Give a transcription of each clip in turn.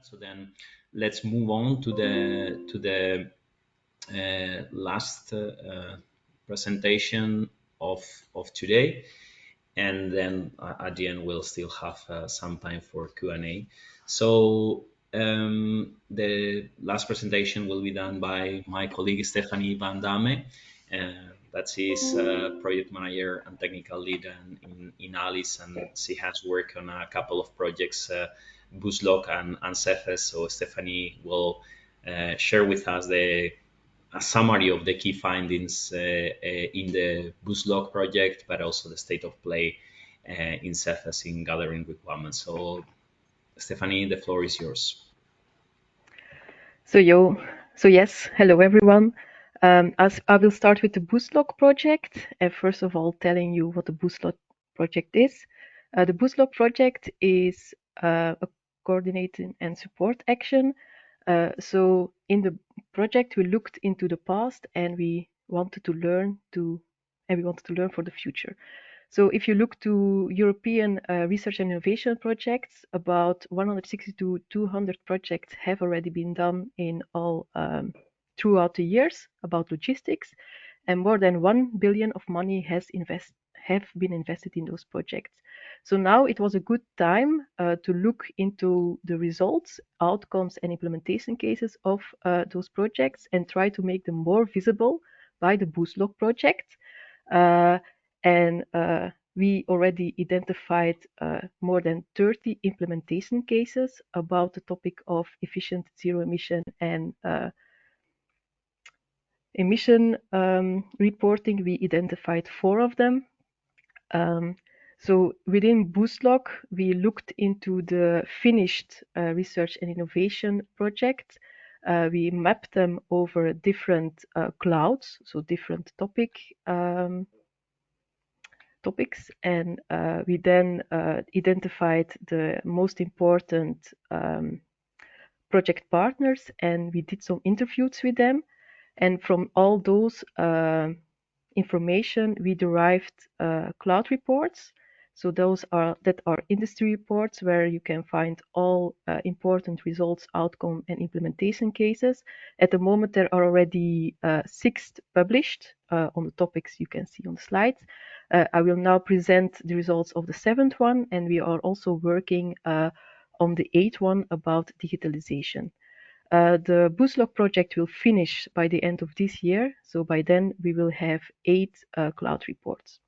So then let's move on to the last presentation of today, and then at the end we'll still have some time for Q&A. So the last presentation will be done by my colleague Stephanie Van Damme. That she's project manager and technical lead in Alice, and she has worked on a couple of projects, Buslock and Cephes. So Stephanie will share with us a summary of the key findings in the Buslock project, but also the state of play in Cephes in gathering requirements. So Stephanie, the floor is yours. So yes, hello everyone. As I will start with the Buslock project, first of all telling you what the Buslock project is. The Buslock project is a coordinating and support action. So in the project, we looked into the past and we wanted to learn for the future. So if you look to European research and innovation projects, about 160 to 200 projects have already been done in all throughout the years about logistics, and more than 1 billion of money have been invested in those projects. So now it was a good time to look into the results, outcomes, and implementation cases of those projects and try to make them more visible by the Buslock project. And we already identified more than 30 implementation cases about the topic of efficient zero emission and emission reporting. We identified 4 of them. So within Buslock, we looked into the finished research and innovation project. We mapped them over different clouds, so different topics, and we then identified the most important project partners, and we did some interviews with them. And from all those information, we derived cloud reports. So those are industry reports where you can find all important results, outcome, and implementation cases. At the moment, there are already 6 published on the topics you can see on the slides. I will now present the results of the 7th one, and we are also working on the 8th one about digitalization. The Buslock project will finish by the end of this year, so by then we will have 8 cloud reports.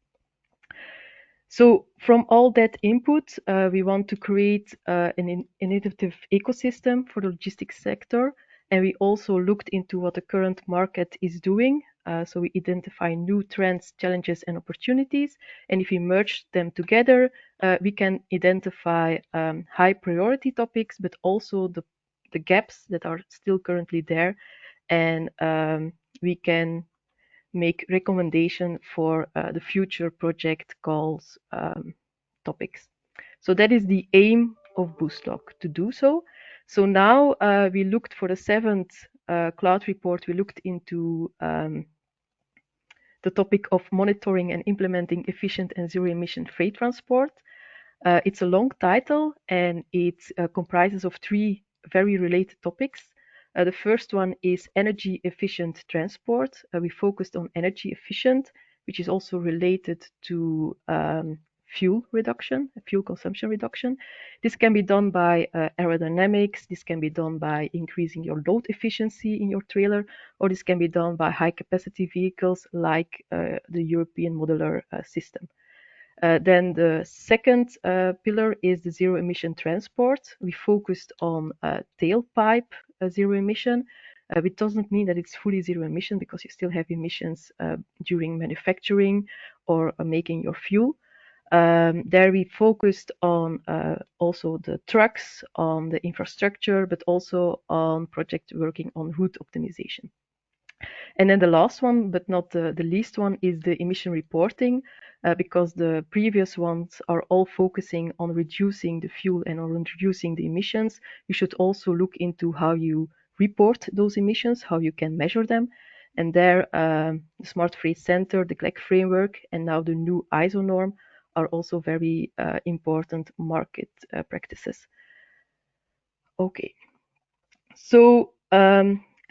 So from all that input, we want to create an innovative ecosystem for the logistics sector, and we also looked into what the current market is doing. So we identify new trends, challenges, and opportunities, and if we merge them together, we can identify high priority topics, but also the gaps that are still currently there, and we can make recommendation for the future project goals topics. So that is the aim of Buslock to do so. So now we looked for the 7th cloud report. We looked into the topic of monitoring and implementing efficient and zero emission freight transport. It's a long title, and it comprises of 3 very related topics. The first one is energy efficient transport. We focused on energy efficient, which is also related to fuel consumption reduction. This can be done by aerodynamics, this can be done by increasing your load efficiency in your trailer, or this can be done by high capacity vehicles like the European modular system. Then the second pillar is the zero emission transport. We focused on tailpipe zero emission, which doesn't mean that it's fully zero emission, because you still have emissions during manufacturing or making your fuel. There we focused on also the trucks, on the infrastructure, but also on project working on route optimization. And then the last one, but not the least one, is the emission reporting, because the previous ones are all focusing on reducing the fuel and on reducing the emissions. You should also look into how you report those emissions, how you can measure them. And there, the Smart Freight Center, the GLEC framework, and now the new ISO norm are also very important market practices. Okay, So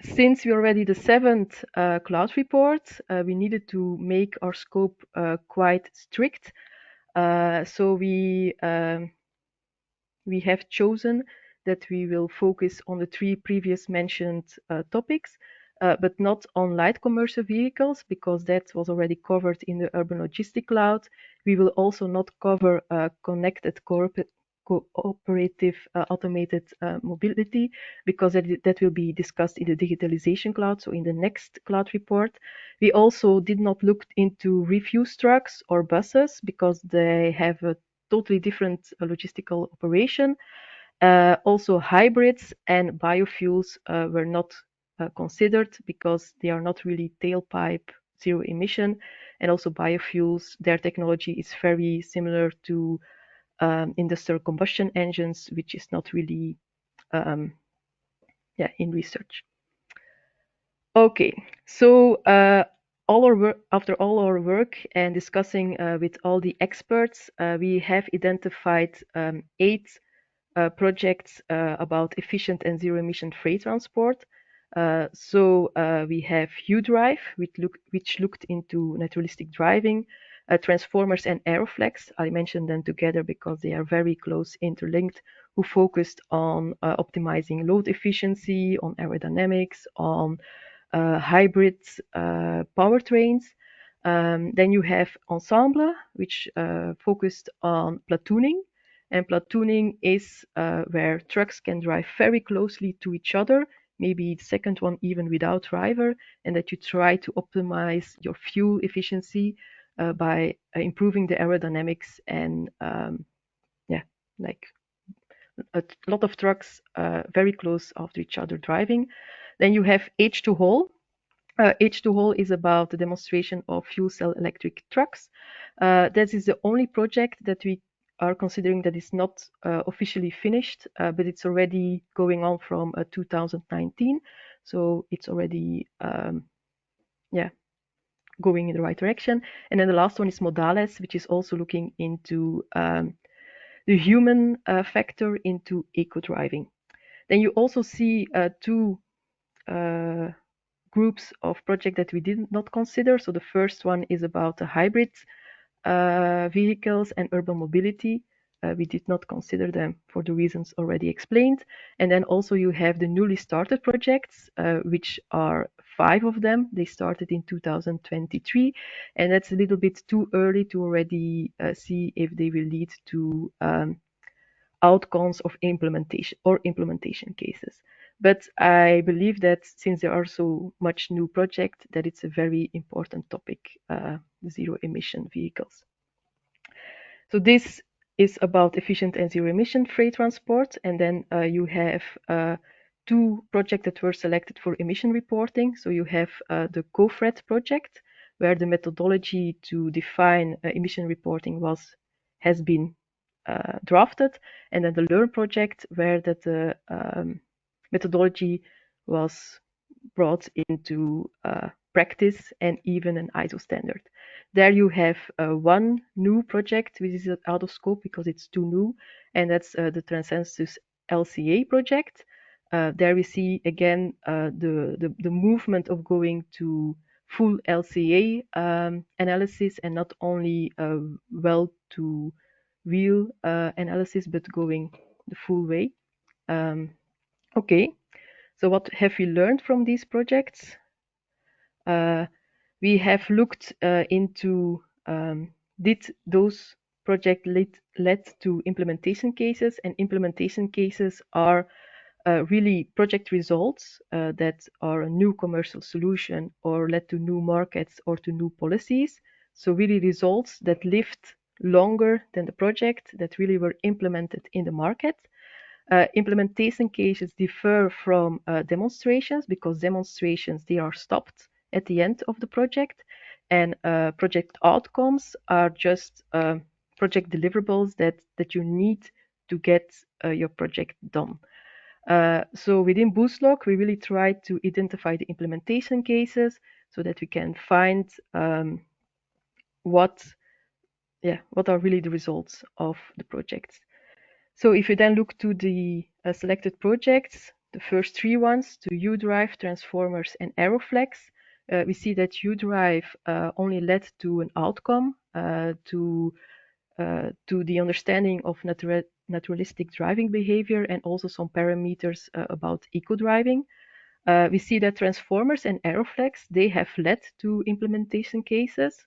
since we're already the seventh cloud report, we needed to make our scope quite strict. So we have chosen that we will focus on the three previous mentioned topics, but not on light commercial vehicles because that was already covered in the urban logistic cloud. We will also not cover connected cooperative automated mobility because that will be discussed in the digitalization cloud, so in the next cloud report. We also did not look into refuse trucks or buses because they have a totally different logistical operation. Also, hybrids and biofuels were not considered because they are not really tailpipe zero emission. And also, biofuels, their technology is very similar to industrial combustion engines, which is not really um, in research. Okay, so after all our work and discussing with all the experts, we have identified eight projects about efficient and zero emission freight transport. So we have U-Drive, which looked into naturalistic driving, Transformers and Aeroflex. I mentioned them together because they are very close interlinked, who focused on optimizing load efficiency, on aerodynamics, on hybrid powertrains. Then you have Ensemble, which focused on platooning. And platooning is where trucks can drive very closely to each other, maybe the second one even without driver, and that you try to optimize your fuel efficiency by improving the aerodynamics and yeah, like a lot of trucks very close after each other driving. Then you have H2Hole. H2Hole is about the demonstration of fuel cell electric trucks. This is the only project that we are considering that is not officially finished, but it's already going on from 2019. So it's already, yeah, going in the right direction. And then the last one is Modales, which is also looking into the human factor into eco-driving. Then you also see two groups of projects that we did not consider. So the first one is about the hybrid vehicles and urban mobility. We did not consider them for the reasons already explained. And then also you have the newly started projects, which are five of them. They started in 2023, and that's a little bit too early to already see if they will lead to outcomes of implementation cases. But I believe that since there are so much new projects, that it's a very important topic, zero emission vehicles. So this is about efficient and zero emission freight transport. And then you have two projects that were selected for emission reporting. So you have the COFRET project, where the methodology to define emission reporting has been drafted, and then the Learn project, where the methodology was brought into practice and even an ISO standard. There you have one new project which is out of scope because it's too new, and that's the Transcensus LCA project. There we see again the movement of going to full LCA analysis and not only well to wheel analysis, but going the full way. Okay, so what have we learned from these projects? We have looked into did those projects led to implementation cases, and implementation cases are really project results that are a new commercial solution or led to new markets or to new policies. So really results that lived longer than the project, that really were implemented in the market. Implementation cases differ from demonstrations because demonstrations, they are stopped at the end of the project, and project outcomes are just project deliverables that you need to get your project done. So within BoostLog, we really try to identify the implementation cases so that we can find what are really the results of the projects. So if you then look to the selected projects, the first three ones, to U-Drive, Transformers, and Aeroflex, we see that U-Drive only led to an outcome, to the understanding of naturalistic driving behavior and also some parameters about eco-driving. We see that Transformers and Aeroflex, they have led to implementation cases.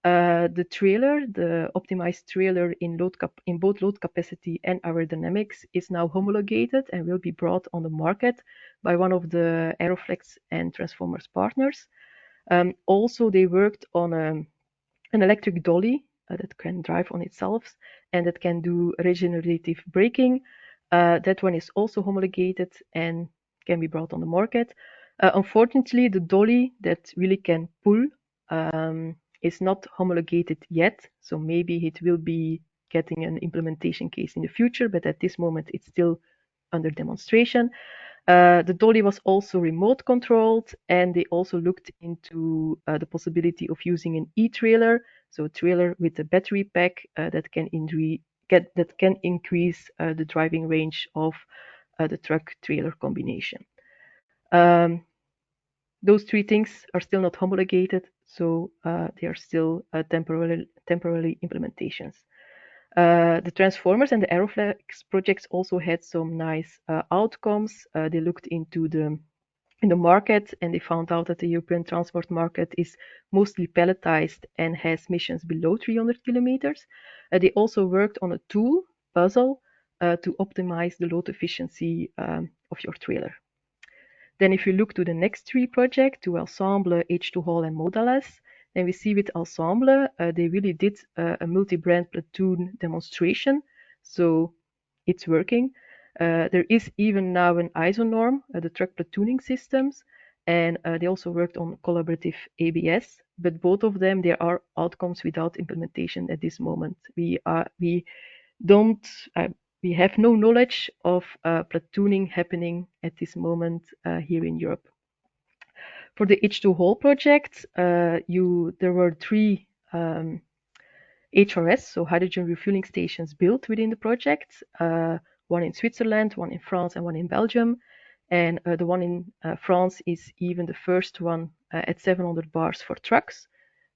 The trailer, the optimized trailer in both load capacity and aerodynamics is now homologated and will be brought on the market by one of the Aeroflex and Transformers partners. Also, they worked on an electric dolly that can drive on itself and that can do regenerative braking. That one is also homologated and can be brought on the market. Unfortunately, the dolly that really can pull is not homologated yet, so maybe it will be getting an implementation case in the future, but at this moment it's still under demonstration. The dolly was also remote controlled, and they also looked into the possibility of using an e-trailer, so a trailer with a battery pack that can increase the driving range of the truck-trailer combination. Those three things are still not homologated, so they are still temporary implementations. The Transformers and the Aeroflex projects also had some nice outcomes. They looked into in the market, and they found out that the European transport market is mostly pelletized and has missions below 300 kilometers. They also worked on a tool, puzzle, to optimize the load efficiency of your trailer. Then if you look to the next three projects, to Ensemble, H2Haul, and Modales, then we see with Ensemble, they really did a multi-brand platoon demonstration. So it's working. There is even now an ISO norm, the truck platooning systems, and they also worked on collaborative ABS, but both of them, there are outcomes without implementation at this moment. We have no knowledge of platooning happening at this moment here in Europe. For the H2Haul project, there were three HRS, so hydrogen refueling stations, built within the project. One in Switzerland, one in France, and one in Belgium. And the one in France is even the first one at 700 bars for trucks.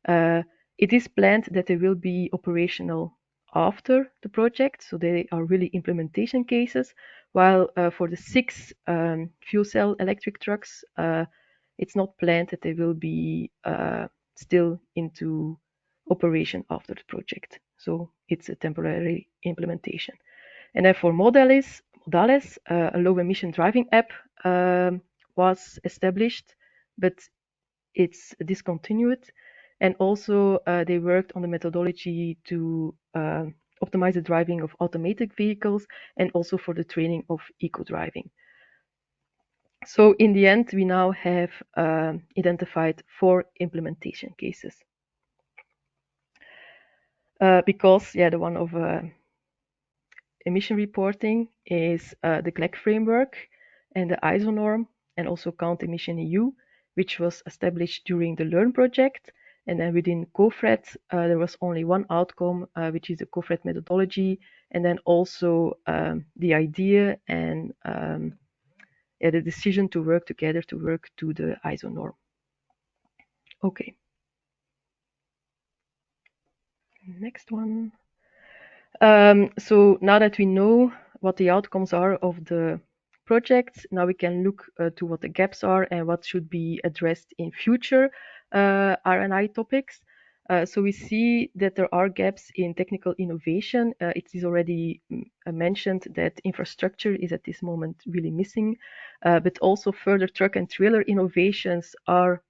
It is planned that they will be operational after the project, so they are really implementation cases. While for the 6 fuel cell electric trucks, it's not planned that they will be still into operation after the project. So it's a temporary implementation. And then for Modales, a low emission driving app was established, but it's discontinued. And also they worked on the methodology to optimize the driving of automated vehicles and also for the training of eco-driving. So in the end, we now have identified 4 implementation cases. Because the one of emission reporting is the GLEC framework and the ISO norm, and also Count Emission EU, which was established during the LEARN project. And then within COFRET, there was only one outcome, which is the COFRET methodology, and then also the idea and the decision to work together to work to the ISO norm. Okay. Next one. So now that we know what the outcomes are of the projects, now we can look to what the gaps are and what should be addressed in future R&I topics. So we see that there are gaps in technical innovation. It is already mentioned that infrastructure is at this moment really missing, but also further truck and trailer innovations are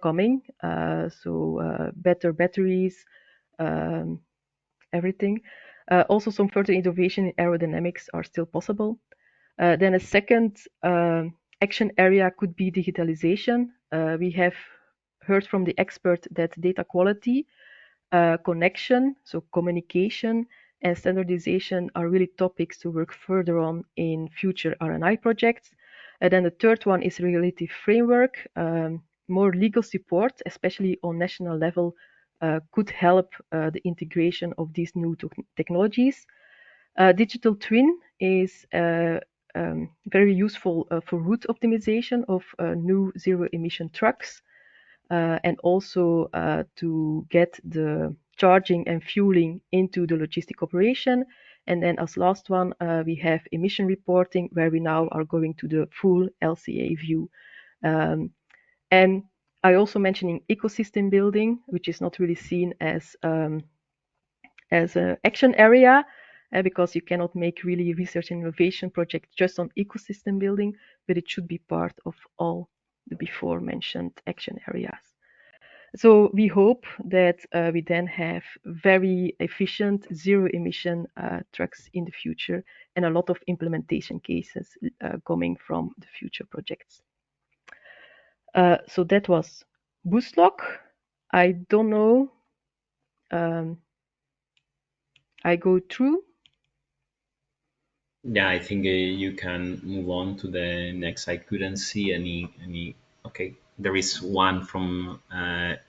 coming. So better batteries, everything. Also, some further innovation in aerodynamics are still possible. Then a second action area could be digitalization. We have heard from the expert that data quality, connection, so communication, and standardization are really topics to work further on in future R&I projects. And then the third one is regulative framework. More legal support, especially on national level, could help the integration of these new technologies. Digital twin is very useful for route optimization of new zero-emission trucks, and also to get the charging and fueling into the logistic operation. And then as last one, we have emission reporting, where we now are going to the full LCA view. And I also mentioning ecosystem building, which is not really seen as an action area, because you cannot make really research and innovation projects just on ecosystem building, but it should be part of all the before mentioned action areas. So we hope that we then have very efficient zero emission trucks in the future, and a lot of implementation cases coming from the future projects. So that was Boostlock. I don't know. I go through. Yeah, I think you can move on to the next. I couldn't see any. Okay, there is one from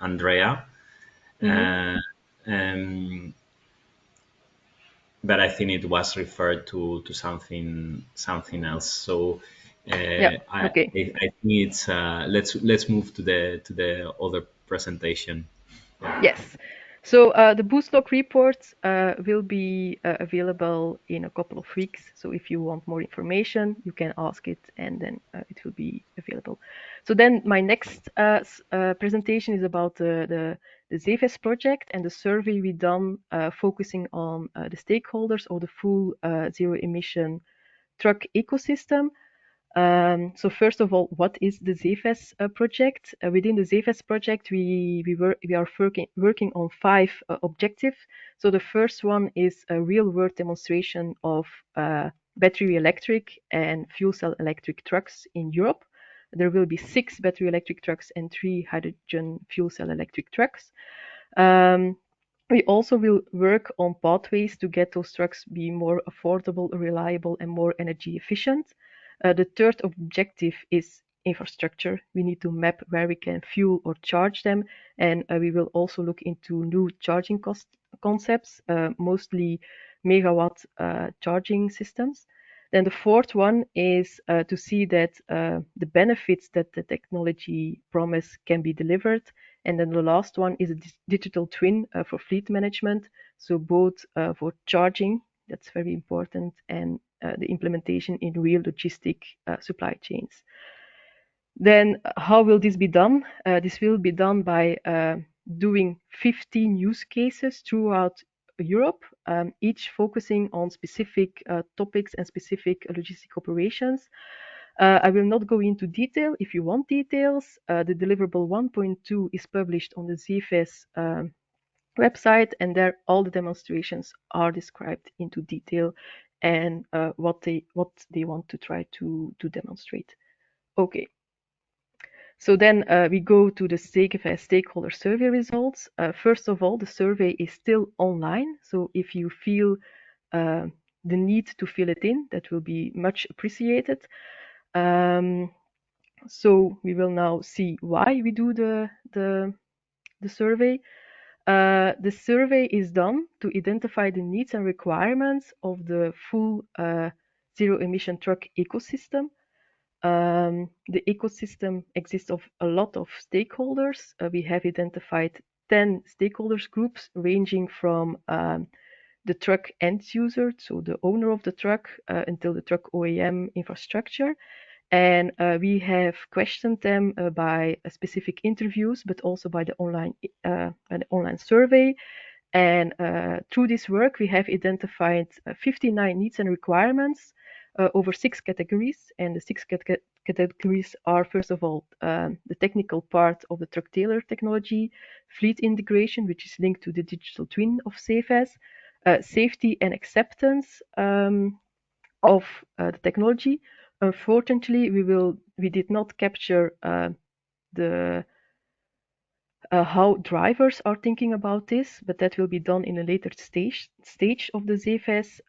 Andrea, Mhm. um, but I think it was referred to something else. So Yeah. I Okay. think it's let's move to the other presentation. Yeah. Yes. So the Boostlock report will be available in a couple of weeks. So if you want more information, you can ask it, and then it will be available. So then my next presentation is about the ZEVES project and the survey we done focusing on the stakeholders of the full zero emission truck ecosystem. So first of all, what is the ZEVES project? Within the ZEVES project, we are working on 5 objectives. So the first one is a real-world demonstration of battery electric and fuel cell electric trucks in Europe. There will be 6 battery electric trucks and 3 hydrogen fuel cell electric trucks. Um, we also will work on pathways to get those trucks be more affordable, reliable, and more energy efficient. The third objective is infrastructure. We need to map where we can fuel or charge them, and we will also look into new charging concepts, mostly megawatt charging systems. Then the fourth one is to see that the benefits that the technology promise can be delivered. And then the last one is a digital twin for fleet management. So both for charging, that's very important, and the implementation in real logistic supply chains. Then how will this be done? This will be done by doing 15 use cases throughout Europe, each focusing on specific topics and specific logistic operations. I will not go into detail. If you want details, the deliverable 1.2 is published on the ZFS website, and there all the demonstrations are described into detail and what they want to try to demonstrate. Okay. So then we go to the stakeholder survey results. First of all, the survey is still online. So if you feel the need to fill it in, that will be much appreciated. So we will now see why we do the survey. The survey is done to identify the needs and requirements of the full zero emission truck ecosystem. The ecosystem exists of a lot of stakeholders. We have identified 10 stakeholders groups ranging from the truck end user, so the owner of the truck, until the truck OEM infrastructure. And we have questioned them by specific interviews, but also by the online survey. And through this work, we have identified 59 needs and requirements over 6 categories. And the 6 categories are, first of all, the technical part of the truck trailer technology, fleet integration, which is linked to the digital twin of SafeS, safety and acceptance of the technology. Unfortunately, we did not capture the how drivers are thinking about this, but that will be done in a later stage of the ZFS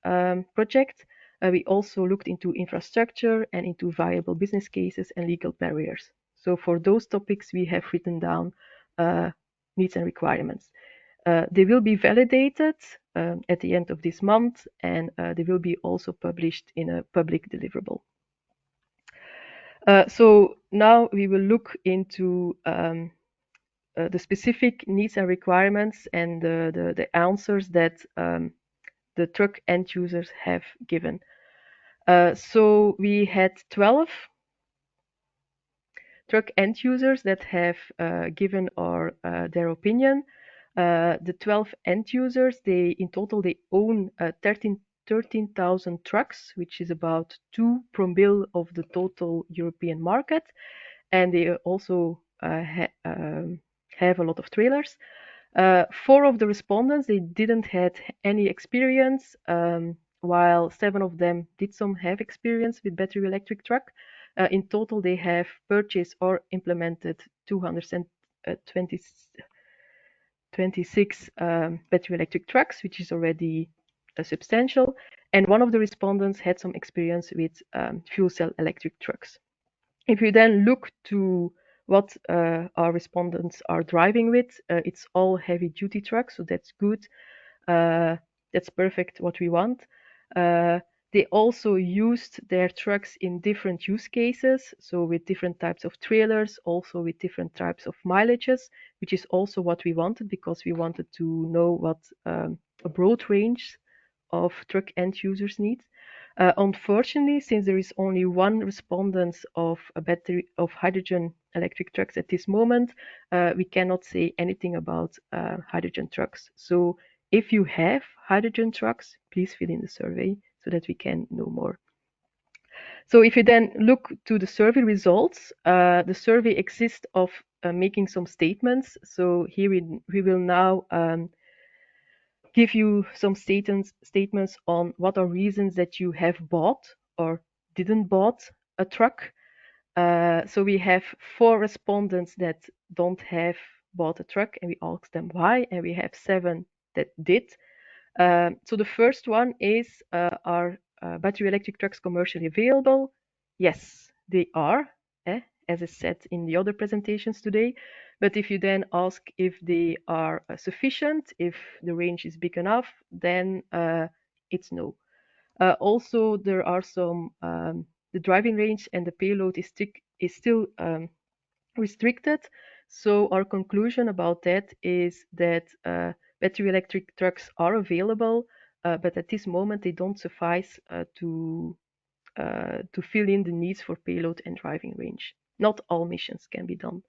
project. We also looked into infrastructure and into viable business cases and legal barriers. So for those topics, we have written down needs and requirements. They will be validated at the end of this month, and they will be also published in a public deliverable. So now we will look into the specific needs and requirements and the answers that the truck end users have given. So we had 12 truck end users that have given their opinion. The 12 end users, they in total they own 13,000 trucks, which is about 2 promille of the total European market, and they also have a lot of trailers. Four of the respondents they didn't had any experience, while seven of them did some have experience with battery electric truck. In total, they have purchased or implemented 226 battery electric trucks, which is already substantial. And one of the respondents had some experience with fuel cell electric trucks. If you then look to what our respondents are driving with, it's all heavy duty trucks, so that's good. Uh, that's perfect what we want. Uh, they also used their trucks in different use cases, so with different types of trailers, also with different types of mileages, which is also what we wanted because we wanted to know what a broad range of truck end users need. Unfortunately, since there is only one respondent of a battery of hydrogen electric trucks at this moment, we cannot say anything about hydrogen trucks. So if you have hydrogen trucks, please fill in the survey so that we can know more. So if you then look to the survey results, the survey exists of making some statements. So here we will now give you some statements on what are reasons that you have bought or didn't bought a truck. So we have four respondents that don't have bought a truck, and we asked them why, and we have seven that did. So the first one is, are battery electric trucks commercially available? Yes, they are, as I said in the other presentations today. But if you then ask if they are sufficient, if the range is big enough, then it's no. Also, there are some, the driving range and the payload is still restricted. So our conclusion about that is that battery electric trucks are available, but at this moment they don't suffice to fill in the needs for payload and driving range. Not all missions can be done.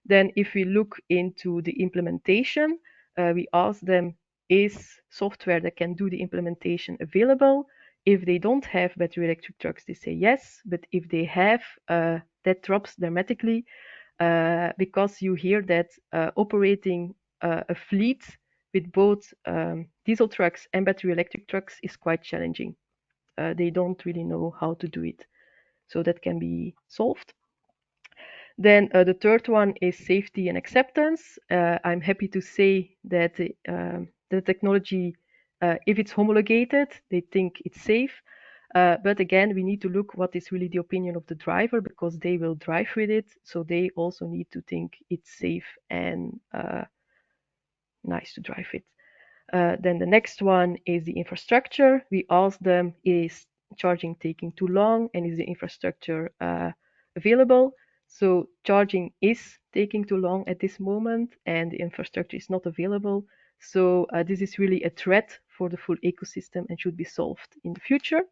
Then if we look into the implementation, we ask them, is software that can do the implementation available? If they don't have battery electric trucks, they say yes, but if they have, that drops dramatically because you hear that operating a fleet with both diesel trucks and battery electric trucks is quite challenging. They don't really know how to do it. So that can be solved. Then the third one is safety and acceptance. I'm happy to say that the technology, if it's homologated, they think it's safe. But again, we need to look what is really the opinion of the driver because they will drive with it. So they also need to think it's safe and nice to drive with. Then the next one is the infrastructure. We ask them, is charging taking too long and is the infrastructure available? So charging is taking too long at this moment and the infrastructure is not available. So this is really a threat for the full ecosystem and should be solved in the future.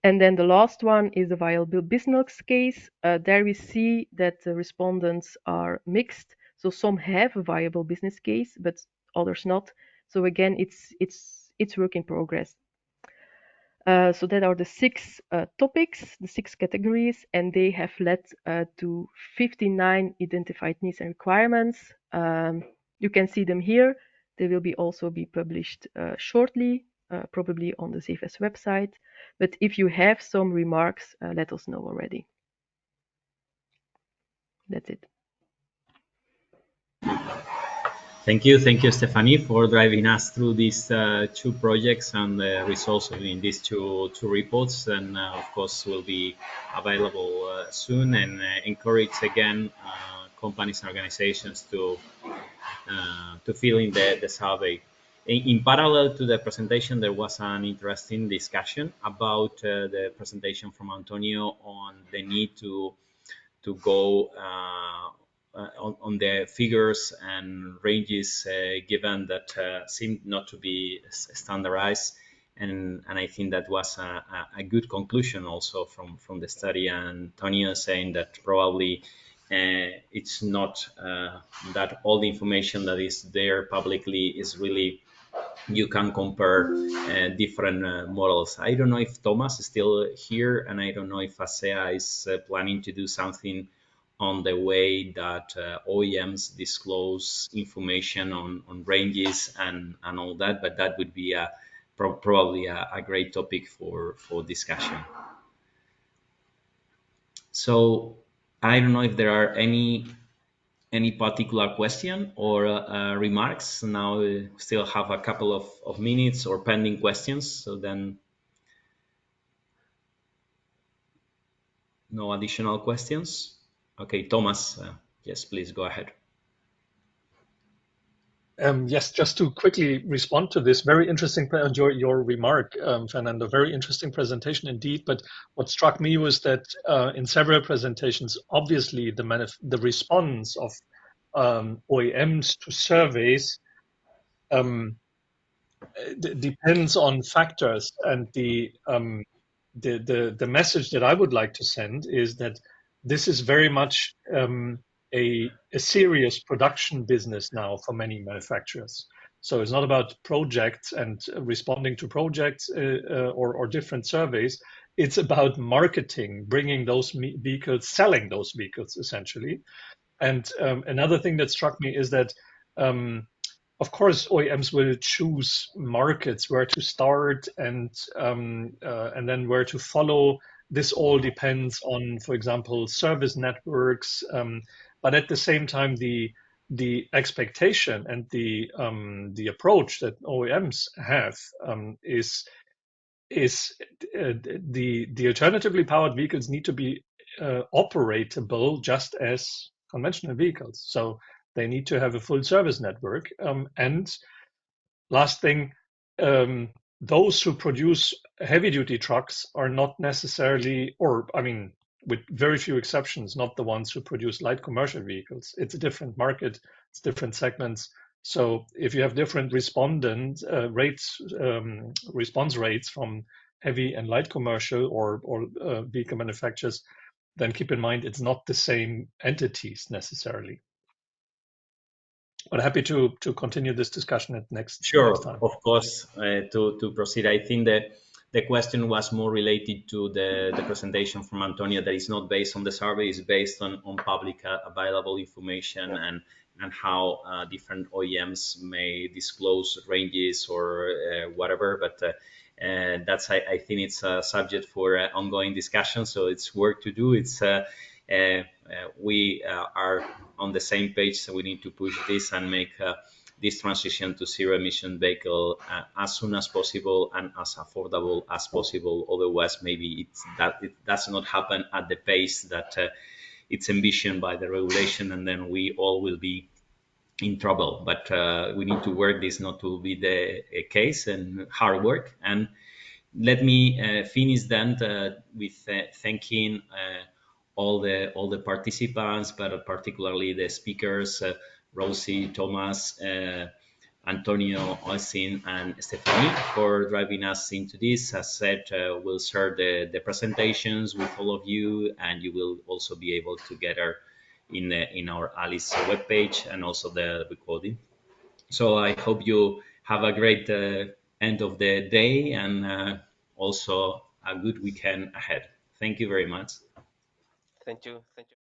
And then the last one is a viable business case. There we see that the respondents are mixed. So some have a viable business case, but others not. So again, it's work in progress. So that are the six topics, the six categories, and they have led to 59 identified needs and requirements. You can see them here. They will be also be published shortly, probably on the CFS website. But if you have some remarks, let us know already. That's it. Thank you, Stephanie, for driving us through these two projects and the results in these two reports. And of course, will be available soon. And encourage again companies and organizations to fill in the survey. In parallel to the presentation, there was an interesting discussion about the presentation from Antonio on the need to go on the figures and ranges given that seem not to be standardized. And I think that was a good conclusion also from the study. And Antonio saying that probably it's not that all the information that is there publicly is really you can compare different models. I don't know if Thomas is still here, and I don't know if ASEA is planning to do something on the way that OEMs disclose information on ranges and all that, but that would be probably a great topic for discussion. So I don't know if there are any particular question or remarks. Now we still have a couple of minutes or pending questions. So then no additional questions. Okay, Thomas, yes, please go ahead. Yes, just to quickly respond to this, very interesting, your remark, Fernando, very interesting presentation indeed. But what struck me was that in several presentations, obviously the response of OEMs to surveys um, depends on factors, and the message that I would like to send is that this is very much a serious production business now for many manufacturers. So it's not about projects and responding to projects or different surveys. It's about marketing, bringing those vehicles, selling those vehicles essentially. And another thing that struck me is that um, of course, OEMs will choose markets where to start and then where to follow. This all depends on, for example, service networks. But at the same time, the expectation and the approach that OEMs have is the alternatively powered vehicles need to be operatable just as conventional vehicles. So they need to have a full service network. And last thing, those who produce heavy duty trucks are not necessarily, or I mean, with very few exceptions, not the ones who produce light commercial vehicles. It's a different market, it's different segments. So if you have different response rates from heavy and light commercial or vehicle manufacturers, then keep in mind it's not the same entities necessarily. But happy to continue this discussion at next Sure, time. of course. To proceed, I think that the question was more related to the presentation from Antonio that is not based on the survey, it's based on public available information and how different OEMs may disclose ranges or whatever. But I think it's a subject for ongoing discussion. So it's work to do. We are on the same page, so we need to push this and make this transition to zero emission vehicle as soon as possible and as affordable as possible. Otherwise, maybe it does not happen at the pace that it's envisioned by the regulation, and then we all will be in trouble. But we need to work this not to be the case, and hard work. And let me finish then with thanking all the participants, but particularly the speakers, Rosie, Thomas, Antonio, Oisin, and Stephanie for driving us into this. As said, we'll share the presentations with all of you, and you will also be able to get her in our Alice webpage and also the recording. So I hope you have a great end of the day and also a good weekend ahead. Thank you very much. Thank you. Thank you.